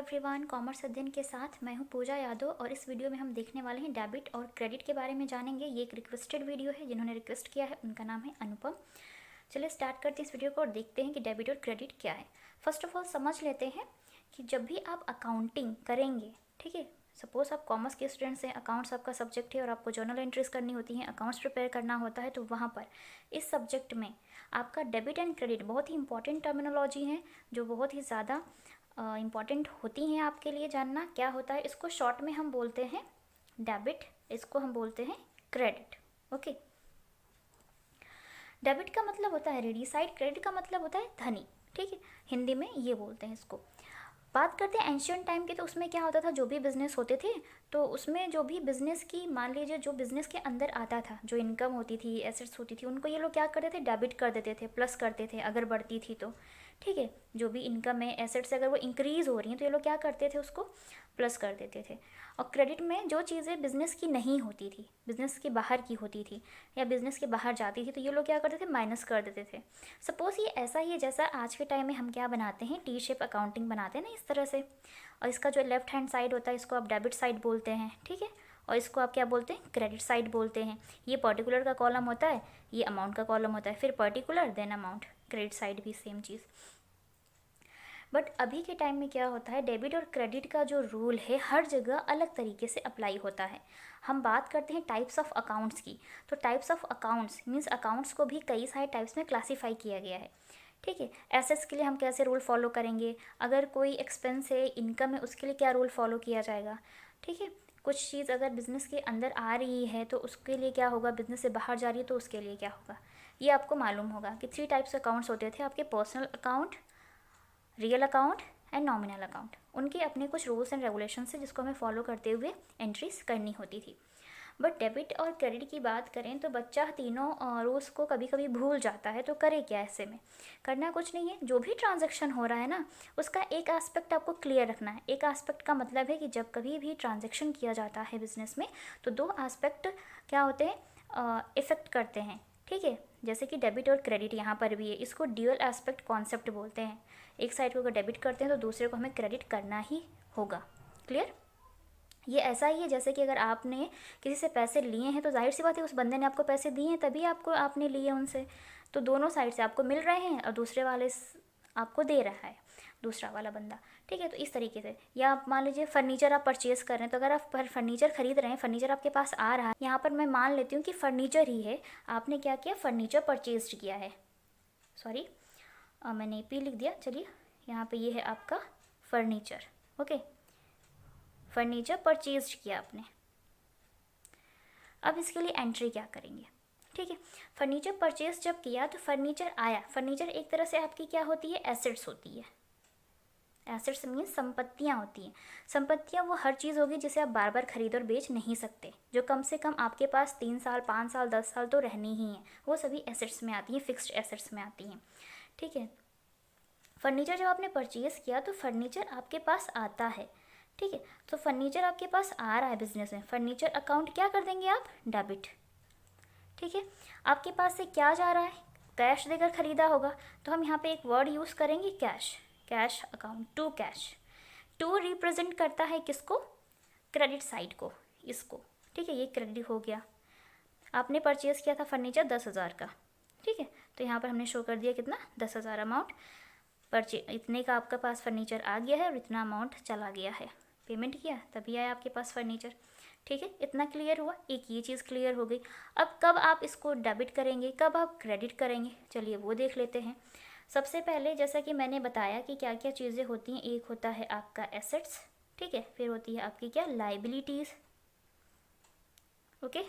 Everyone, commerce अध्ययन के साथ मैं हूं पूजा यादव और इस वीडियो में हम देखने वाले हैं डेबिट और क्रेडिट के बारे में जानेंगे। ये एक रिक्वेस्टेड वीडियो है, जिन्होंने रिक्वेस्ट किया है उनका नाम है अनुपम। चलिए स्टार्ट करते हैं इस वीडियो को और देखते हैं कि डेबिट और क्रेडिट क्या है। फर्स्ट ऑफ ऑल समझ लेते हैं कि जब भी आप अकाउंटिंग करेंगे, ठीक है, सपोज आप कॉमर्स के स्टूडेंट्स हैं, अकाउंट्स आपका सब्जेक्ट है और आपको जर्नल एंट्रीज करनी होती हैं, अकाउंट्स प्रिपेयर करना होता है, तो वहाँ पर इस सब्जेक्ट में आपका डेबिट एंड क्रेडिट बहुत ही इंपॉर्टेंट टर्मिनोलॉजी है, जो बहुत ही ज़्यादा इम्पॉर्टेंट होती हैं आपके लिए जानना। क्या होता है, इसको शॉर्ट में हम बोलते हैं डेबिट, इसको हम बोलते हैं क्रेडिट। ओके, डेबिट का मतलब होता है रेडी साइड, क्रेडिट का मतलब होता है धनी, ठीक है, हिंदी में ये बोलते हैं इसको। बात करते हैं एंशियंट टाइम की, तो उसमें क्या होता था, जो भी बिज़नेस होते थे तो उसमें जो भी बिज़नेस की, मान लीजिए जो बिज़नेस के अंदर आता था, जो इनकम होती थी, एसेट्स होती थी, उनको ये लोग क्या करते थे, डेबिट कर देते थे, प्लस करते थे अगर बढ़ती थी तो, ठीक है। जो भी इनकम है, एसेट्स अगर वो इंक्रीज़ हो रही हैं तो ये लोग क्या करते थे, उसको प्लस कर देते थे। और क्रेडिट में जो चीज़ें बिज़नेस की नहीं होती थी, बिज़नेस के बाहर की होती थी या बिज़नेस के बाहर जाती थी, तो ये लोग क्या करते थे, माइनस कर देते थे। सपोज़ ये ऐसा ही है जैसा आज के टाइम में हम क्या बनाते हैं, टी शेप अकाउंटिंग बनाते हैं ना, इस तरह से। और इसका जो लेफ्ट हैंड साइड होता है, इसको आप डेबिट साइड बोलते हैं, ठीक है, और इसको आप क्या बोलते हैं, क्रेडिट साइड बोलते हैं। ये पर्टिकुलर का कॉलम होता है, ये अमाउंट का कॉलम होता है, फिर particular then amount, credit side भी सेम चीज़। बट अभी के टाइम में क्या होता है, डेबिट और क्रेडिट का जो रूल है हर जगह अलग तरीके से अप्लाई होता है। हम बात करते हैं टाइप्स ऑफ अकाउंट्स की, तो types of accounts means accounts को भी कई सारे टाइप्स में क्लासीफाई किया गया है, ठीक है। एसेट्स के लिए हम कैसे रूल फॉलो करेंगे, अगर कोई एक्सपेंस है, इनकम है, उसके लिए क्या रूल फॉलो किया जाएगा, ठीक है। कुछ चीज़ अगर बिज़नेस के अंदर आ रही है तो उसके लिए क्या होगा, बिज़नेस से बाहर जा रही है तो उसके लिए क्या होगा, ये आपको मालूम होगा कि 3 टाइप्स अकाउंट्स होते थे आपके, personal account, real account and nominal account. उनके अपने कुछ रूल्स एंड रेगुलेशंस है जिसको हमें फॉलो करते हुए एंट्रीज करनी होती थी। बट डेबिट और क्रेडिट की बात करें तो बच्चा तीनों रूल्स को कभी कभी भूल जाता है, तो करे क्या ऐसे में, करना कुछ नहीं है। जो भी ट्रांजैक्शन हो रहा है ना, उसका एक एस्पेक्ट आपको क्लियर रखना है। एक एस्पेक्ट का मतलब है कि जब कभी भी ट्रांजैक्शन किया जाता है बिजनेस में, तो 2 एस्पेक्ट क्या होते हैं, इफेक्ट करते हैं, ठीक है। जैसे कि डेबिट और क्रेडिट यहाँ पर भी है, इसको ड्यूअल एस्पेक्ट कॉन्सेप्ट बोलते हैं। एक साइड को अगर डेबिट करते हैं तो दूसरे को हमें क्रेडिट करना ही होगा। क्लियर? ये ऐसा ही है जैसे कि अगर आपने किसी से पैसे लिए हैं तो जाहिर सी बात है उस बंदे ने आपको पैसे दिए हैं, तभी आपने लिए उनसे, तो दोनों साइड से आपको मिल रहे हैं और दूसरे वाले आपको दे रहा है, दूसरा वाला बंदा, ठीक है। तो इस तरीके से, या आप मान लीजिए फर्नीचर आप परचेज कर रहे हैं, तो अगर आप फर्नीचर खरीद रहे हैं, फर्नीचर आपके पास आ रहा है, यहाँ पर मैं मान लेती हूँ कि फर्नीचर ही है, आपने क्या किया, फर्नीचर परचेज किया है, सॉरी मैंने पी लिख दिया, चलिए यहाँ पे ये है आपका फर्नीचर, ओके, फर्नीचर परचेज किया आपने। अब इसके लिए एंट्री क्या करेंगे, ठीक है। फर्नीचर परचेज जब किया तो फर्नीचर आया, फर्नीचर एक तरह से आपकी क्या होती है, एसेट्स होती है। एसेट्स मीन्स संपत्तियाँ होती हैं। संपत्तियाँ वो हर चीज़ होगी जिसे आप बार बार खरीद और बेच नहीं सकते, जो कम से कम आपके पास 3 साल 5 साल 10 साल तो रहनी ही है, वो सभी एसेट्स में आती हैं, फिक्स्ड एसेट्स में आती हैं, ठीक है। फर्नीचर जब आपने परचेज़ किया तो फर्नीचर आपके पास आता है, ठीक है। तो फर्नीचर आपके पास आ रहा है बिजनेस में, फर्नीचर अकाउंट क्या कर देंगे आप, डेबिट, ठीक है। आपके पास से क्या जा रहा है, कैश देकर खरीदा होगा, तो हम यहाँ पे एक वर्ड यूज़ करेंगे cash, cash account, to cash. To represent करता है किसको, क्रेडिट साइड को, इसको, ठीक है, ये क्रेडिट हो गया। आपने परचेज़ किया था फर्नीचर 10,000 का, ठीक है, तो यहाँ पर हमने शो कर दिया कितना, 10,000 अमाउंट इतने का आपके पास फर्नीचर आ गया है और इतना अमाउंट चला गया है, पेमेंट किया तभी आया आपके पास फर्नीचर, ठीक है। इतना क्लियर हुआ, एक ये चीज़ क्लियर हो गई। अब कब आप इसको डेबिट करेंगे, कब आप क्रेडिट करेंगे, चलिए वो देख लेते हैं। सबसे पहले जैसा कि मैंने बताया कि क्या क्या चीज़ें होती हैं, एक होता है आपका एसेट्स, ठीक है, फिर होती है आपकी क्या, लाइबिलिटीज़, ओके,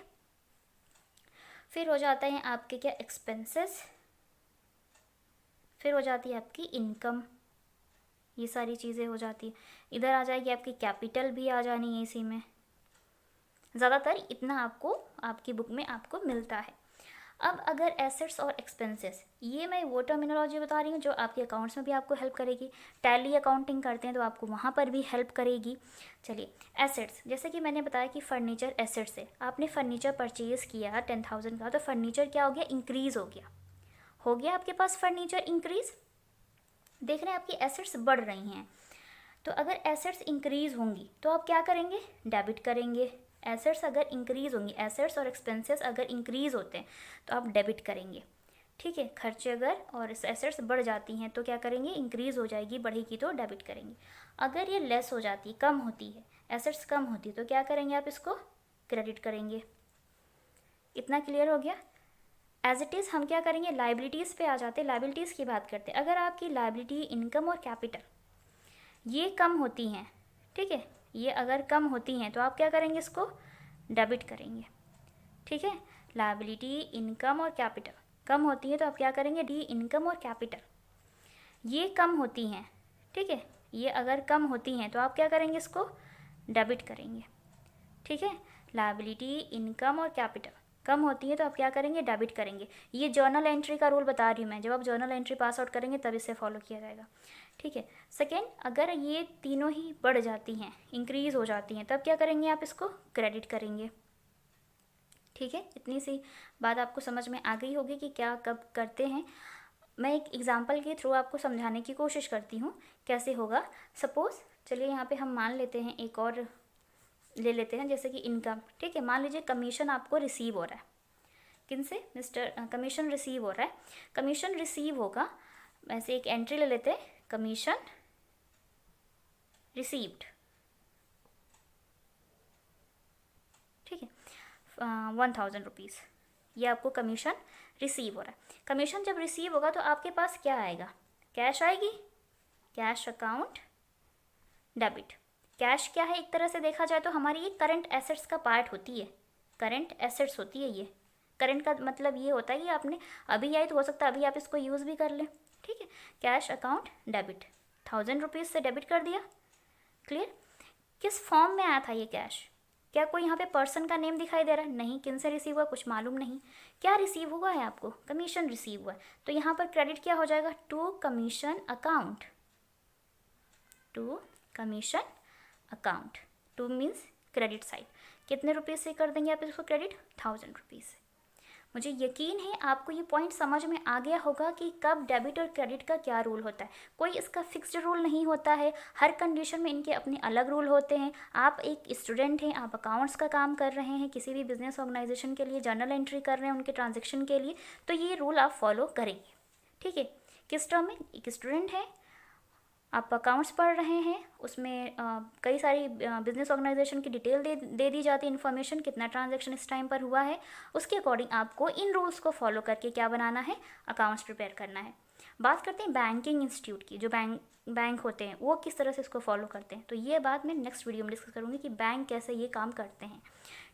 फिर हो जाता है आपके क्या, एक्सपेंसेस, फिर हो जाती है आपकी इनकम, ये सारी चीज़ें हो जाती है। इधर आ जाएगी आपकी कैपिटल भी आ जानी है इसी में, ज़्यादातर इतना आपको आपकी बुक में आपको मिलता है। अब अगर एसेट्स और एक्सपेंसेस, ये मैं वो टर्मिनोलॉजी बता रही हूँ जो आपके अकाउंट्स में भी आपको हेल्प करेगी, टैली अकाउंटिंग करते हैं तो आपको वहाँ पर भी हेल्प करेगी। चलिए एसेट्स, जैसे कि मैंने बताया कि फर्नीचर एसेट्स है, आपने फर्नीचर परचेज़ किया 10,000 का, तो फर्नीचर क्या हो गया, इंक्रीज़ हो गया आपके पास फर्नीचर इंक्रीज़, देख रहे हैं आपकी एसेट्स बढ़ रही हैं, तो अगर एसेट्स इंक्रीज़ होंगी तो आप क्या करेंगे, डेबिट करेंगे। एसेट्स अगर इंक्रीज़ होंगी, एसेट्स और एक्सपेंसेस अगर इंक्रीज़ होते हैं तो आप डेबिट करेंगे, ठीक है। खर्चे अगर और एसेट्स बढ़ जाती हैं तो क्या करेंगे, इंक्रीज़ हो जाएगी, बढ़ेगी तो डेबिट करेंगे। अगर ये लेस हो जाती है, कम होती है, एसेट्स कम होती है तो क्या करेंगे, आप इसको क्रेडिट करेंगे। इतना क्लियर हो गया। एज इट इज़ हम क्या करेंगे, लाइबिलिटीज़ पे आ जाते हैं, लाइबिलिटीज़ की बात करते हैं। अगर आपकी लाइबिलिटी, इनकम और कैपिटल ये कम होती हैं, ठीक है, ये अगर कम होती हैं तो आप क्या करेंगे, इसको डेबिट करेंगे, ठीक है। लायबिलिटी, इनकम और कैपिटल कम होती है तो आप क्या करेंगे, डी इनकम और कैपिटल ये कम होती हैं, ठीक है, ये अगर कम होती हैं तो आप क्या करेंगे, इसको डेबिट करेंगे, ठीक है। लायबिलिटी, इनकम और कैपिटल कम होती है तो आप क्या करेंगे, डेबिट करेंगे। ये जर्नल एंट्री का रूल बता रही हूँ मैं, जब आप जर्नल एंट्री पास आउट करेंगे तब इसे फॉलो किया जाएगा, ठीक है। सेकेंड, अगर ये तीनों ही बढ़ जाती हैं, इंक्रीज़ हो जाती हैं, तब क्या करेंगे, आप इसको क्रेडिट करेंगे, ठीक है। इतनी सी बात आपको समझ में आ गई होगी कि क्या कब करते हैं। मैं एक एग्जांपल के थ्रू आपको समझाने की कोशिश करती हूँ कैसे होगा। सपोज़ चलिए यहाँ पे हम मान लेते हैं, एक और ले लेते हैं, जैसे कि इनकम, ठीक है। मान लीजिए कमीशन आपको रिसीव हो रहा है, किन से, मिस्टर, कमीशन रिसीव हो रहा है। कमीशन रिसीव होगा, वैसे एक एंट्री ले लेते हैं, कमीशन रिसीव्ड, ठीक है, 1000 रुपीज़, ये आपको कमीशन रिसीव हो रहा है। कमीशन जब रिसीव होगा तो आपके पास क्या आएगा, कैश आएगी, कैश अकाउंट डेबिट। कैश क्या है, एक तरह से देखा जाए तो हमारी ये करंट एसेट्स का पार्ट होती है, करंट एसेट्स होती है ये। करंट का मतलब ये होता है कि आपने अभी आई तो हो सकता है अभी आप इसको यूज़ भी कर लें, ठीक है। कैश अकाउंट डेबिट, 1000 रुपीज़ से डेबिट कर दिया, क्लियर। किस फॉर्म में आया था ये कैश, क्या कोई यहाँ पे पर्सन का नेम दिखाई दे रहा है, नहीं। किन से रिसीव हुआ, कुछ मालूम नहीं। क्या रिसीव हुआ है आपको, कमीशन रिसीव हुआ है, तो यहाँ पर क्रेडिट क्या हो जाएगा, to commission account, to commission account, to means credit side. कितने रुपये से कर देंगे आप इसको क्रेडिट, 1000 रुपीज़ से। मुझे यकीन है आपको ये पॉइंट समझ में आ गया होगा कि कब डेबिट और क्रेडिट का क्या रूल होता है। कोई इसका फिक्स्ड रूल नहीं होता है, हर कंडीशन में इनके अपने अलग रूल होते हैं। आप एक स्टूडेंट हैं, आप अकाउंट्स का काम कर रहे हैं, किसी भी बिजनेस ऑर्गेनाइजेशन के लिए जर्नल एंट्री कर रहे हैं उनके ट्रांजेक्शन के लिए, तो ये रूल आप फॉलो करेंगे, ठीक है। किस टर्म में, एक स्टूडेंट है, आप अकाउंट्स पढ़ रहे हैं, उसमें कई सारी बिजनेस ऑर्गेनाइजेशन की डिटेल दे दी जाती है, इन्फॉर्मेशन, कितना ट्रांजैक्शन इस टाइम पर हुआ है, उसके अकॉर्डिंग आपको इन रूल्स को फॉलो करके क्या बनाना है, अकाउंट्स प्रिपेयर करना है। बात करते हैं बैंकिंग इंस्टीट्यूट की, जो बैंक होते हैं वो किस तरह से इसको फॉलो करते हैं, तो ये बात मैं नेक्स्ट वीडियो में डिस्कस करूँगी कि बैंक कैसे ये काम करते हैं,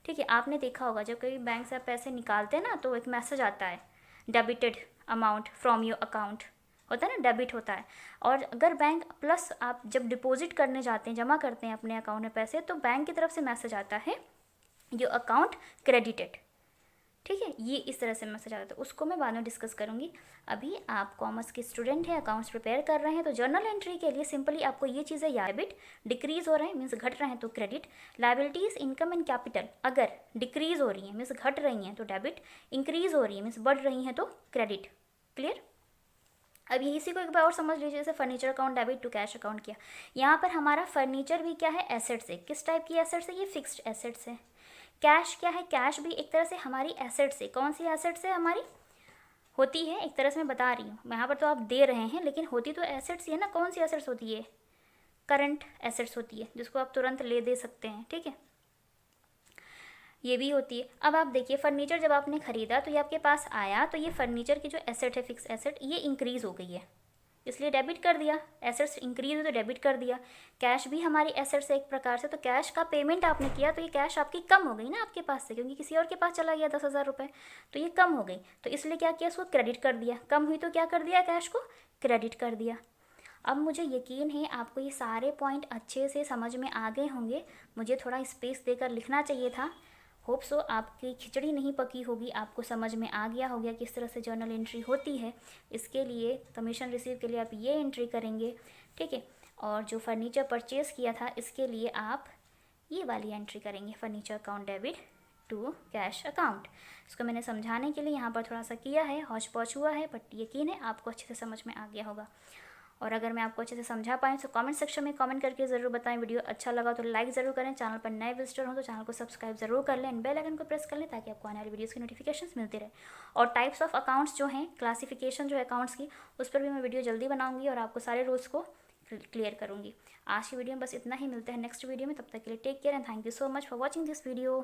ठीक है। आपने देखा होगा जब कभी बैंक से आप पैसे निकालते हैं ना तो एक मैसेज आता है, debited amount from your account, होता है ना, डेबिट होता है। और अगर बैंक प्लस आप जब डिपॉजिट करने जाते हैं, जमा करते हैं अपने अकाउंट में पैसे, तो बैंक की तरफ से मैसेज आता है योर अकाउंट क्रेडिटेड, ठीक है। ये इस तरह से मैसेज आता है, तो उसको मैं बाद में डिस्कस करूँगी। अभी आप कॉमर्स के स्टूडेंट हैं, अकाउंट्स प्रिपेयर कर रहे हैं, तो जर्नल एंट्री के लिए सिंपली आपको ये चीज़ें याद, डेबिट डिक्रीज हो रहे हैं मीन्स घट रहे हैं तो credit, liabilities, income and capital अगर डिक्रीज हो रही हैं मीन्स घट रही हैं तो डेबिट, इंक्रीज हो रही है मीन्स बढ़ रही हैं तो क्रेडिट, क्लियर। अब इसी को एक बार और समझ लीजिए, जैसे furniture account debit to cash account किया, यहाँ पर हमारा फर्नीचर भी क्या है, एसेट्स है। किस टाइप की एसेट्स है, ये फिक्स्ड एसेट्स है। कैश क्या है, कैश भी एक तरह से हमारी एसेट्स है। कौन सी एसेट्स है हमारी, होती है एक तरह से, मैं बता रही हूँ, यहाँ पर तो आप दे रहे हैं लेकिन होती तो एसेट्स ही है ना। कौन सी एसेट्स होती है, करंट एसेट्स होती है, जिसको आप तुरंत ले दे सकते हैं, ठीक है, ये भी होती है। अब आप देखिए फर्नीचर जब आपने ख़रीदा तो ये आपके पास आया, तो ये फर्नीचर की जो एसेट है, फिक्स एसेट, ये इंक्रीज़ हो गई है इसलिए डेबिट कर दिया, एसेट्स इंक्रीज हुई तो डेबिट कर दिया। कैश भी हमारी एसेट्स है एक प्रकार से, तो कैश का पेमेंट आपने किया तो ये कैश आपकी कम हो गई ना आपके पास से, क्योंकि किसी और के पास चला गया 10,000 रुपये, तो ये कम हो गई, तो इसलिए क्या किया, इसको क्रेडिट कर दिया। कम हुई तो क्या कर दिया, कैश को क्रेडिट कर दिया। अब मुझे यकीन है आपको ये सारे पॉइंट अच्छे से समझ में आ गए होंगे। मुझे थोड़ा स्पेस देकर लिखना चाहिए था। होप सो आपकी खिचड़ी नहीं पकी होगी, आपको समझ में आ गया होगा किस तरह से जर्नल एंट्री होती है। इसके लिए कमीशन रिसीव के लिए आप ये एंट्री करेंगे, ठीक है। और जो फर्नीचर परचेज़ किया था इसके लिए आप ये वाली एंट्री करेंगे, furniture account debit to cash account. इसको मैंने समझाने के लिए यहाँ पर थोड़ा सा किया है, हौच पौच हुआ है, बट यकीन है आपको अच्छे से समझ में आ गया होगा। और अगर मैं आपको अच्छे से समझा पाई तो कमेंट सेक्शन में कमेंट करके ज़रूर बताएं। वीडियो अच्छा लगा तो लाइक ज़रूर करें, चैनल पर नए विजिटर हो तो चैनल को सब्सक्राइब जरूर कर लें एंड बेल आइकन को प्रेस कर लें ताकि आपको आने वाली वीडियोज़ की नोटिफिकेशंस मिलती रहे। और टाइप्स ऑफ अकाउंट्स जो हैं, क्लासिफिकेशन जो है अकाउंट्स की, उस पर भी मैं वीडियो जल्दी बनाऊंगी और आपको सारे रूल्स को क्लियर करूंगी। आज की वीडियो में बस इतना ही, मिलते हैं नेक्स्ट वीडियो में, तब तक के लिए take care and thank you so much for watching this video.